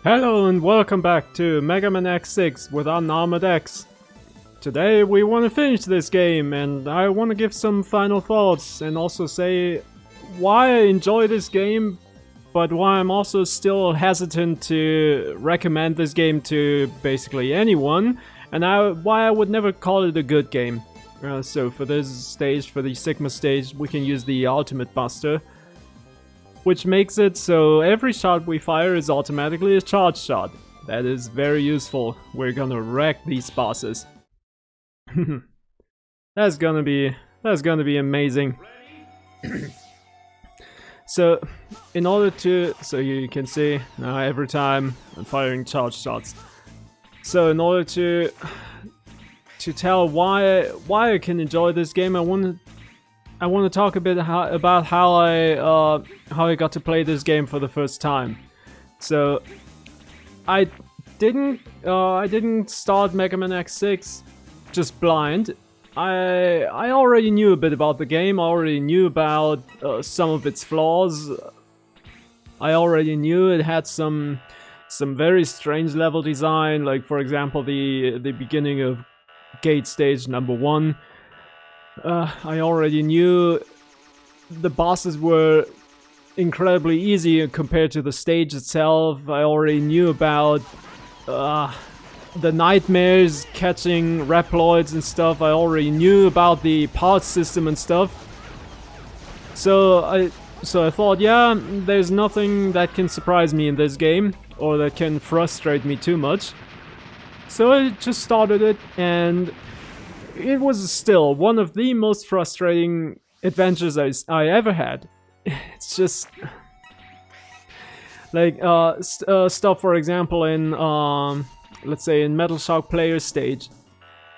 Hello and welcome back to Mega Man X6 with Unarmoured X. Today we want to finish this game and I want to give some final thoughts and also say why I enjoy this game, but why I'm also still hesitant to recommend this game to basically anyone, and why I would never call it a good game. So for this stage, for the Sigma stage, we can use the Ultimate Buster, which makes it so every shot we fire is automatically a charge shot. That is very useful. We're gonna wreck these bosses. That's gonna be amazing. So you can see now every time I'm firing charge shots. So in order to tell why I can enjoy this game, I want to talk a bit about how I got to play this game for the first time. So I didn't start Mega Man X6 just blind. I already knew a bit about the game. I already knew about some of its flaws. I already knew it had some very strange level design, like for example the beginning of Gate Stage number 1. I already knew the bosses were incredibly easy compared to the stage itself. I already knew about the nightmares catching Reploids and stuff. I already knew about the parts system and stuff. So I thought, yeah, there's nothing that can surprise me in this game or that can frustrate me too much. So I just started it, and it was still one of the most frustrating adventures I ever had. It's just like stuff, for example, in let's say in Metal Shark Player stage,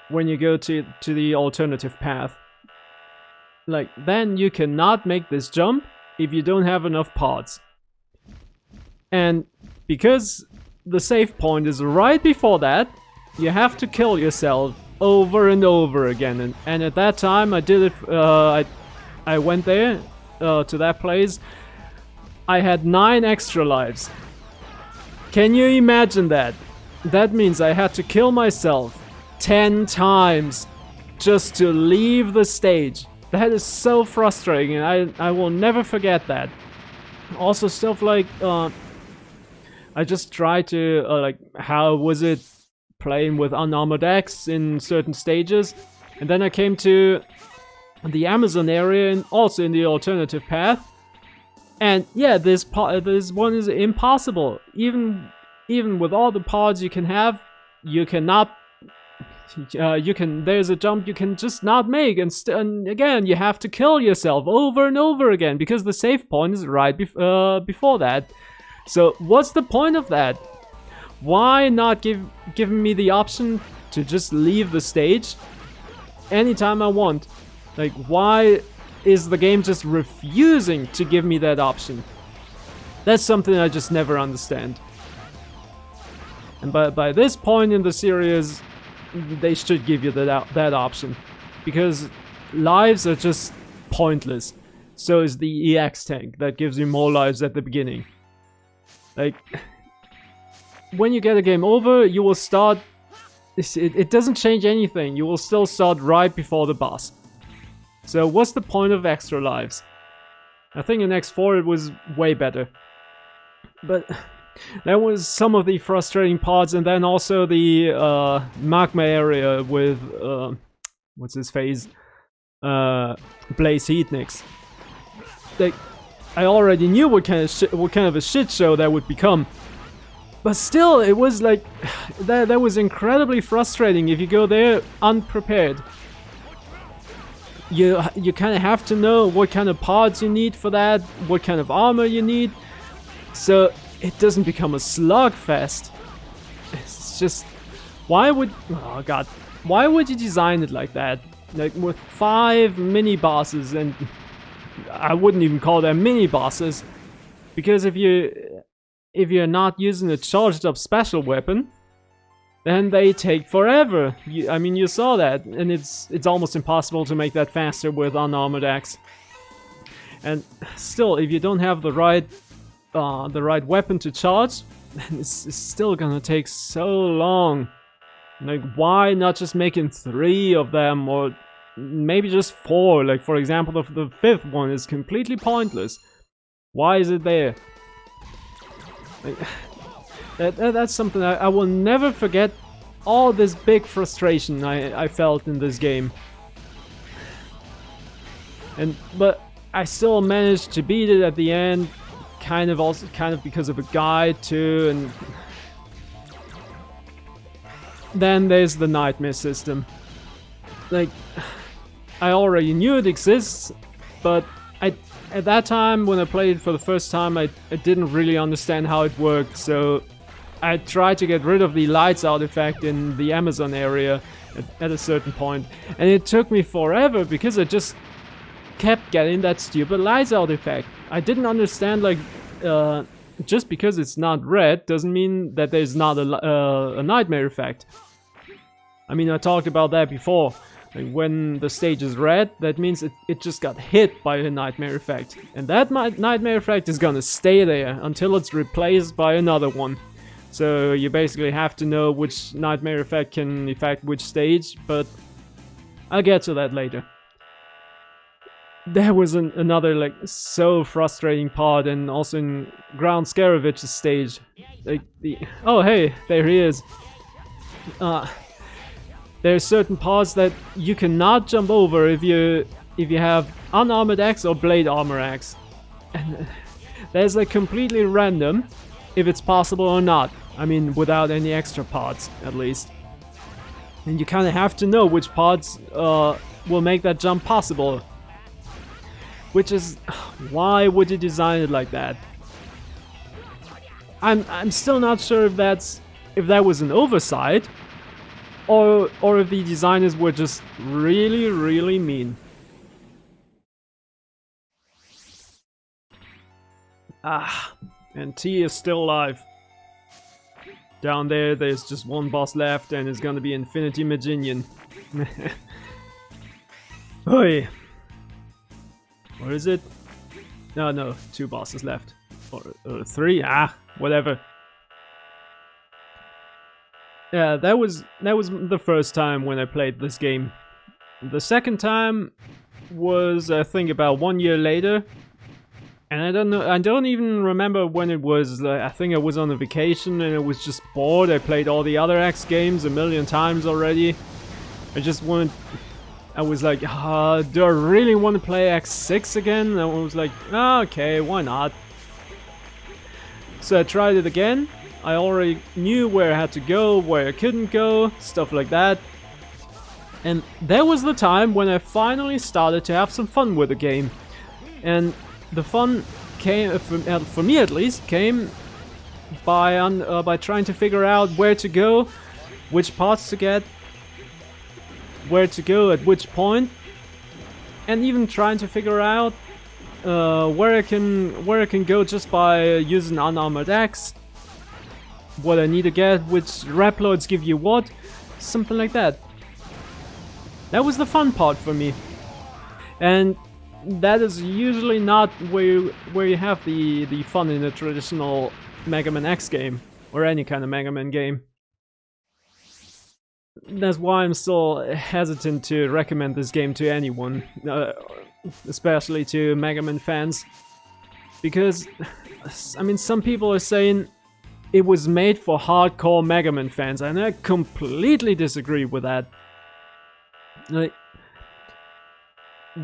when you go to the alternative path, like then you cannot make this jump if you don't have enough parts. And because the save point is right before that, you have to kill yourself over and over again, and at that time I did it. I went there to that place. I had 9 extra lives. Can you imagine that? That means I had to kill myself 10 times just to leave the stage. That is so frustrating, and I will never forget that. Also stuff like I just tried to like, how was it playing with Unarmoured X in certain stages, and then I came to the Amazon area and also in the alternative path, and yeah, this one is impossible. Even with all the parts you can have, you cannot. There's a jump you can just not make, and again you have to kill yourself over and over again because the save point is right before that. So what's the point of that? Why not giving me the option to just leave the stage anytime I want? Like, why is the game just refusing to give me that option? That's something I just never understand. And by this point in the series, they should give you that option, because lives are just pointless. So is the EX tank that gives you more lives at the beginning. Like, when you get a game over, you will start. It doesn't change anything. You will still start right before the boss. So what's the point of extra lives? I think in X4 it was way better. But that was some of the frustrating parts, and then also the magma area with what's his face, Blaze Heatniks. Like, I already knew what kind of a shit show that would become. But still, it was like, that was incredibly frustrating if you go there unprepared. You kind of have to know what kind of parts you need for that, what kind of armor you need, so it doesn't become a slugfest. It's just, why would you design it like that? Like with 5 mini bosses, and I wouldn't even call them mini bosses, because if you're not using a charged up special weapon, then they take forever. I mean, you saw that, and it's almost impossible to make that faster with Unarmoured X. And still, if you don't have the right weapon to charge, and it's still gonna take so long. Like, why not just making 3 of them, or maybe just 4? Like, for example, the 5th one is completely pointless. Why is it there? Like, that's something I will never forget. All this big frustration I felt in this game. But I still managed to beat it at the end, kind of because of a guide too, and then there's the nightmare system. Like, I already knew it exists, but at that time when I played it for the first time, I didn't really understand how it worked, so I tried to get rid of the lights out effect in the Amazon area at a certain point, and it took me forever because I just kept getting that stupid lights out effect. I didn't understand, like, just because it's not red doesn't mean that there's not a nightmare effect. I mean, I talked about that before. Like, when the stage is red, that means it just got hit by a nightmare effect. And that nightmare effect is gonna stay there until it's replaced by another one. So you basically have to know which nightmare effect can affect which stage, but I'll get to that later. There was another, like, so frustrating part, and also in Ground Scarovich's stage. Like, oh hey, there he is. There are certain parts that you cannot jump over if you have Unarmored X or Blade Armor X. And there's, like, completely random if it's possible or not. I mean, without any extra parts, at least. And you kind of have to know which parts will make that jump possible. Which is, why would you design it like that? I'm still not sure if that was an oversight, or if the designers were just really, really mean. And T is still alive. Down there's just one boss left, and it's gonna be Infinity Maginian. Oi! Or is it? No, 2 bosses left. Or 3? Whatever. Yeah, that was the first time when I played this game. The second time was, I think, about 1 year later. And I don't even remember when it was. I think I was on a vacation and I was just bored. I played all the other X games a million times already. I was like, do I really want to play X6 again? And I was like, okay, why not? So I tried it again. I already knew where I had to go, where I couldn't go, stuff like that. And that was the time when I finally started to have some fun with the game. And the fun came, for me at least, came by trying to figure out where to go, which parts to get, where to go at which point, and even trying to figure out where I can go just by using Unarmored X, what I need to get, which Reploids give you what, something like that. That was the fun part for me, and that is usually not where you have the fun in a traditional Mega Man X game or any kind of Mega Man game. That's why I'm still hesitant to recommend this game to anyone, especially to Mega Man fans, because, I mean, some people are saying it was made for hardcore Mega Man fans, and I completely disagree with that. Like,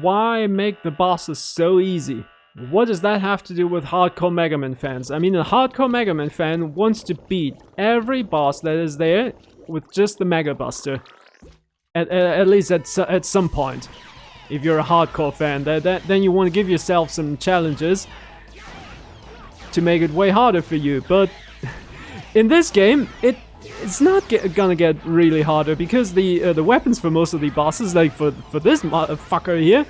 why make the bosses so easy? What does that have to do with hardcore Mega Man fans? I mean, a hardcore Mega Man fan wants to beat every boss that is there with just the Mega Buster. At least at some point. If you're a hardcore fan, then you want to give yourself some challenges to make it way harder for you. But in this game, it's not gonna get really harder, because the weapons for most of the bosses, like for this motherfucker here,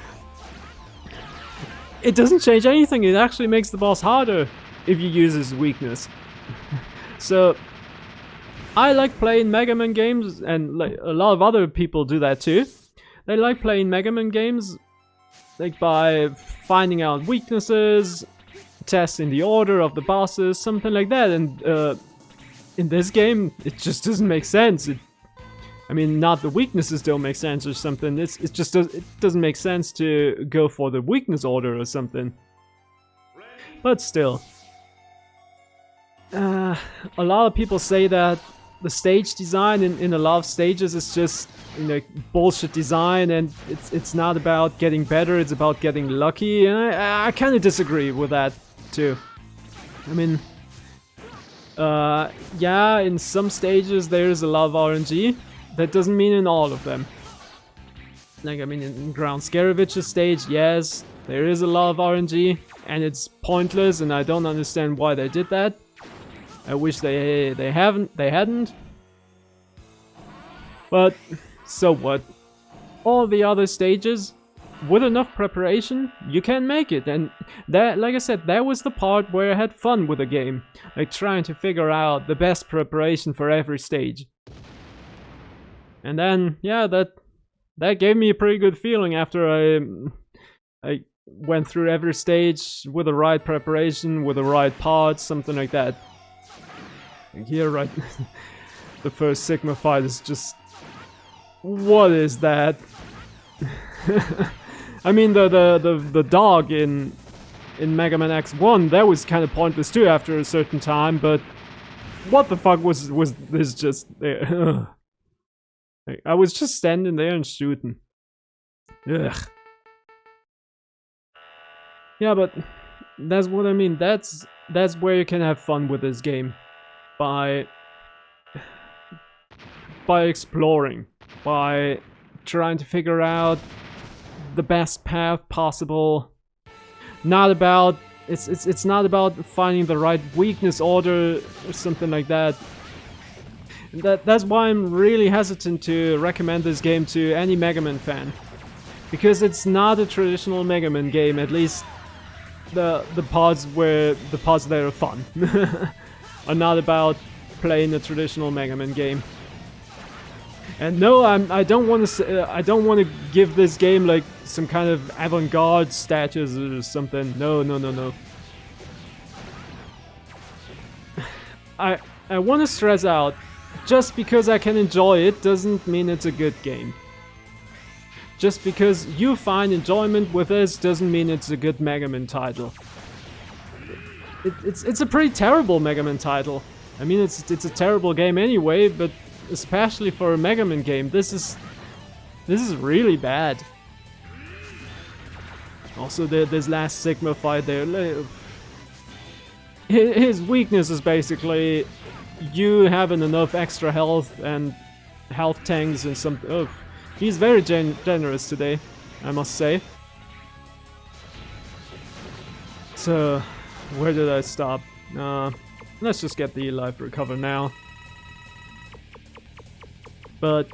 it doesn't change anything. It actually makes the boss harder if you use his weakness. So I like playing Mega Man games, and like a lot of other people do that too. They like playing Mega Man games like by finding out weaknesses, testing the order of the bosses, something like that, and in this game, it just doesn't make sense. I mean, not the weaknesses don't make sense or something. It just it doesn't make sense to go for the weakness order or something. But still, a lot of people say that the stage design in a lot of stages is just, you know, bullshit design, and it's not about getting better, it's about getting lucky, and I kind of disagree with that too. I mean, yeah, in some stages there's a lot of RNG. That doesn't mean in all of them. Like, I mean, in Ground Scarevich's stage, yes, there is a lot of RNG, and it's pointless, and I don't understand why they did that. I wish they hadn't. But so what? All the other stages, with enough preparation, you can make it. And that, like I said, that was the part where I had fun with the game, like trying to figure out the best preparation for every stage. And then, yeah, that gave me a pretty good feeling after I went through every stage with the right preparation, with the right parts, something like that. And here, right, the first Sigma fight is just... What is that? I mean, the dog in Mega Man X1, that was kind of pointless too after a certain time, but what the fuck was this just there? I was just standing there and shooting. Ugh. Yeah, but that's what I mean. That's where you can have fun with this game. By exploring. By trying to figure out the best path possible. Not about... It's not about finding the right weakness order or something like that. That's why I'm really hesitant to recommend this game to any Mega Man fan. Because it's not a traditional Mega Man game, at least the parts that are fun are not about playing a traditional Mega Man game. And no, I don't want to give this game like some kind of avant-garde status or something. No. I want to stress out, just because I can enjoy it doesn't mean it's a good game. Just because you find enjoyment with this doesn't mean it's a good Mega Man title. It's a pretty terrible Mega Man title. I mean, it's a terrible game anyway, but especially for a Mega Man game, this is really bad. Also, this last Sigma fight there, his weakness is basically you having enough extra health and health tanks and some... Oh, he's very generous today, I must say. So, where did I stop? Let's just get the life recover now. But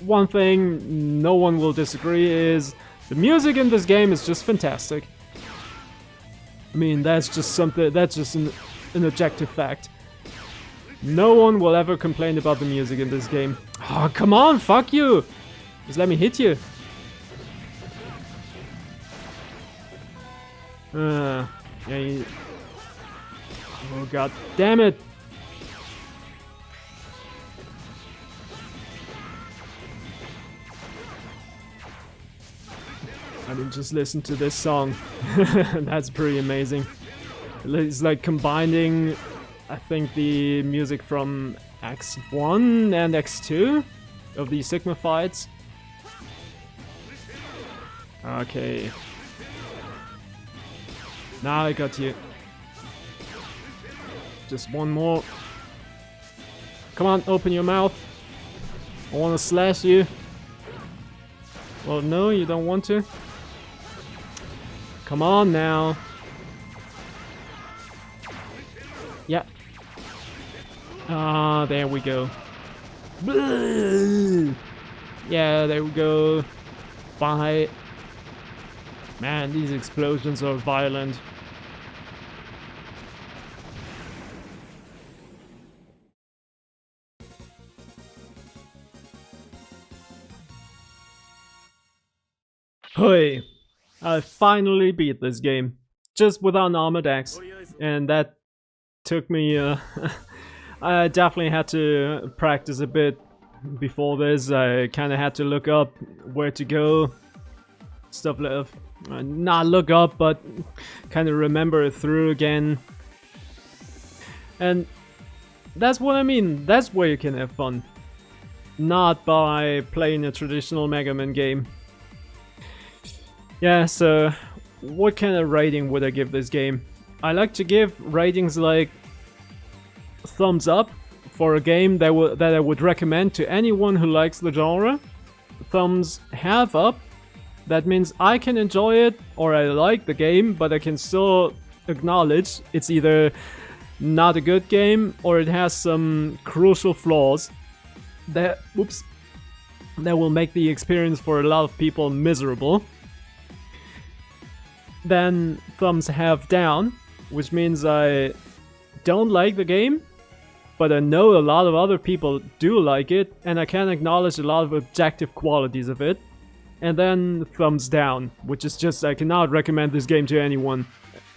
one thing no one will disagree is the music in this game is just fantastic. I mean, that's just something, that's just an objective fact. No one will ever complain about the music in this game. Oh, come on, fuck you! Just let me hit you. Yeah, oh, god damn it! I mean, just listen to this song. That's pretty amazing. It's like combining, I think, the music from X1 and X2 of the Sigma fights. Okay. Now I got you. Just one more. Come on, open your mouth. I want to slash you. Well, no, you don't want to. Come on now. Yeah. Ah, there we go. Yeah, there we go. Bye. Man, these explosions are violent. Hey, I finally beat this game, just with Unarmoured X, and that took me, I definitely had to practice a bit before this. I kind of had to look up where to go, stuff like not look up, but kind of remember it through again. And that's what I mean. That's where you can have fun, not by playing a traditional Mega Man game. Yeah, so what kind of rating would I give this game? I like to give ratings like thumbs up for a game that I would recommend to anyone who likes the genre. Thumbs half up. That means I can enjoy it or I like the game, but I can still acknowledge it's either not a good game or it has some crucial flaws that will make the experience for a lot of people miserable. Then thumbs half down, which means I don't like the game, but I know a lot of other people do like it, and I can acknowledge a lot of objective qualities of it. And then thumbs down, which is just I cannot recommend this game to anyone.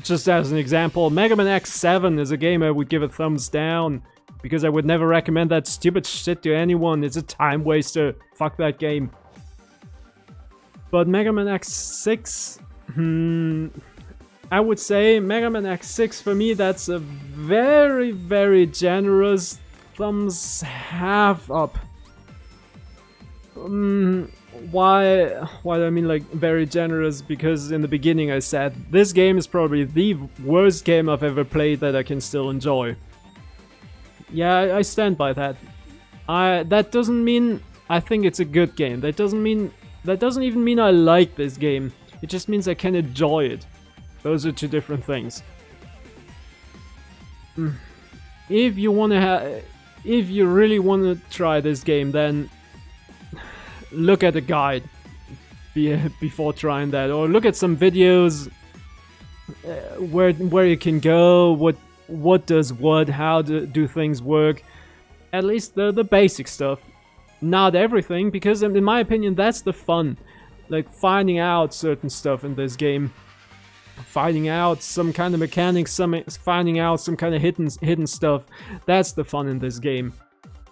Just as an example, Mega Man X7 is a game I would give a thumbs down, because I would never recommend that stupid shit to anyone. It's a time waster. Fuck that game. But Mega Man X6, I would say Mega Man X6 for me, that's a very, very generous thumbs half up. Why do I mean like very generous? Because in the beginning I said this game is probably the worst game I've ever played that I can still enjoy. Yeah, I stand by that. That doesn't mean I think it's a good game. That doesn't even mean I like this game. It just means I can enjoy it. Those are two different things. If you really want to try this game, then look at a guide before trying that, or look at some videos where you can go, what does what, how do things work. At least the basic stuff. Not everything, because in my opinion that's the fun. Like finding out certain stuff in this game. Finding out some kind of mechanics, finding out some kind of hidden stuff. That's the fun in this game.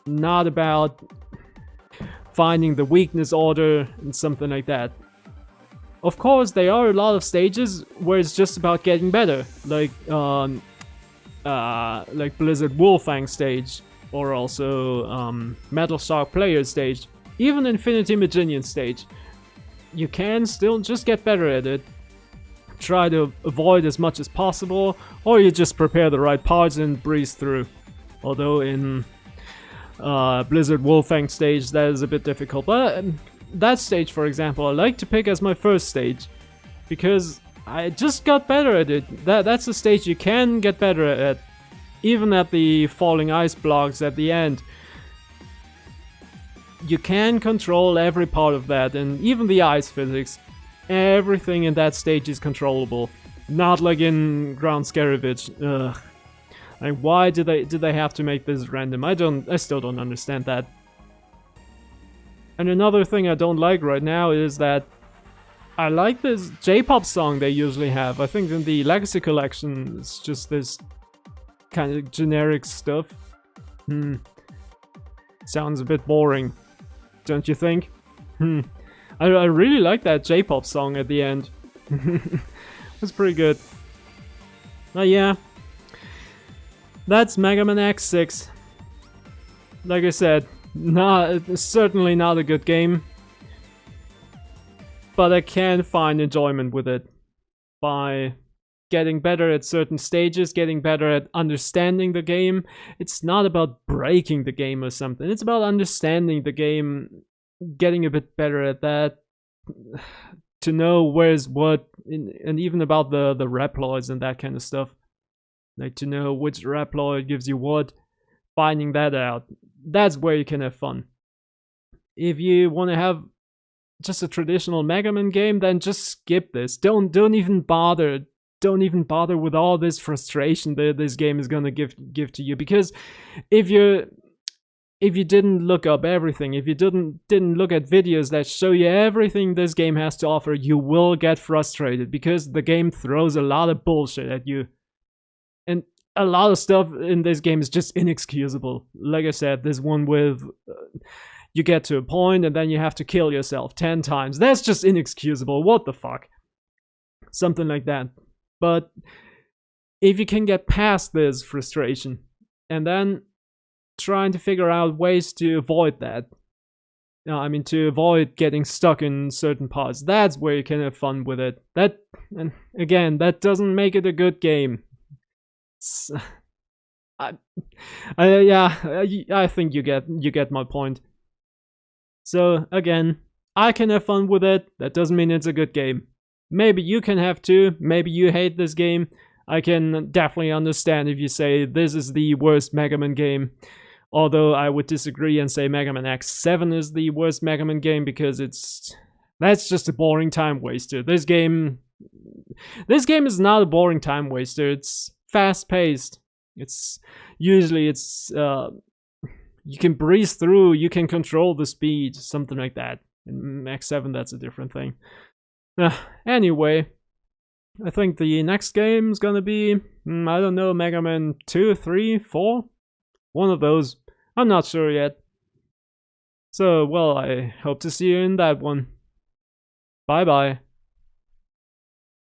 Not about finding the weakness order and something like that. Of course, there are a lot of stages where it's just about getting better, like Blizzard Wolfang stage, or also Metal Shark Player stage, even Infinity Maginian stage. You can still just get better at it. Try to avoid as much as possible, or you just prepare the right parts and breeze through. Although in Blizzard Wolfang stage that is a bit difficult, but that stage, for example, I like to pick as my first stage because I just got better at it. That's a stage you can get better at, even at the falling ice blocks at the end. You can control every part of that, and even the ice physics. Everything in that stage is controllable. Not like in Ground Scaravage. Ugh. Like, why did they have to make this random? I still don't understand that. And another thing I don't like right now is that I like this J-pop song they usually have. I think in the Legacy Collection it's just this kind of generic stuff. Sounds a bit boring, don't you think? I really like that J-pop song at the end. It's pretty good. But yeah, that's Mega Man X6. Like I said, certainly not a good game. But I can find enjoyment with it by getting better at certain stages, getting better at understanding the game. It's not about breaking the game or something. It's about understanding the game, getting a bit better at that, to know where's what, and even about the Reploids and that kind of stuff. Like to know which Reploid gives you what, finding that out. That's where you can have fun. If you want to have just a traditional Mega Man game, then just skip this. Don't even bother. Don't even bother with all this frustration that this game is gonna give to you. Because if you didn't look up everything, if you didn't look at videos that show you everything this game has to offer, you will get frustrated because the game throws a lot of bullshit at you. And a lot of stuff in this game is just inexcusable. Like I said, there's one with you get to a point and then you have to kill yourself 10 times. That's just inexcusable. What the fuck? Something like that. But if you can get past this frustration and then trying to figure out ways to avoid that, I mean, to avoid getting stuck in certain parts, that's where you can have fun with it. That, and again, that doesn't make it a good game. I think you get my point. So again, I can have fun with it. That doesn't mean it's a good game. Maybe you can have too. Maybe you hate this game. I can definitely understand if you say this is the worst Mega Man game. Although I would disagree and say Mega Man X7 is the worst Mega Man game because that's just a boring time waster. This game is not a boring time waster. It's fast paced. It's usually you can breeze through, you can control the speed, something like that. In X7 that's a different thing. Anyway, I think the next game is gonna be, I don't know, Mega Man 2, 3, 4? One of those. I'm not sure yet. So, well, I hope to see you in that one. Bye bye.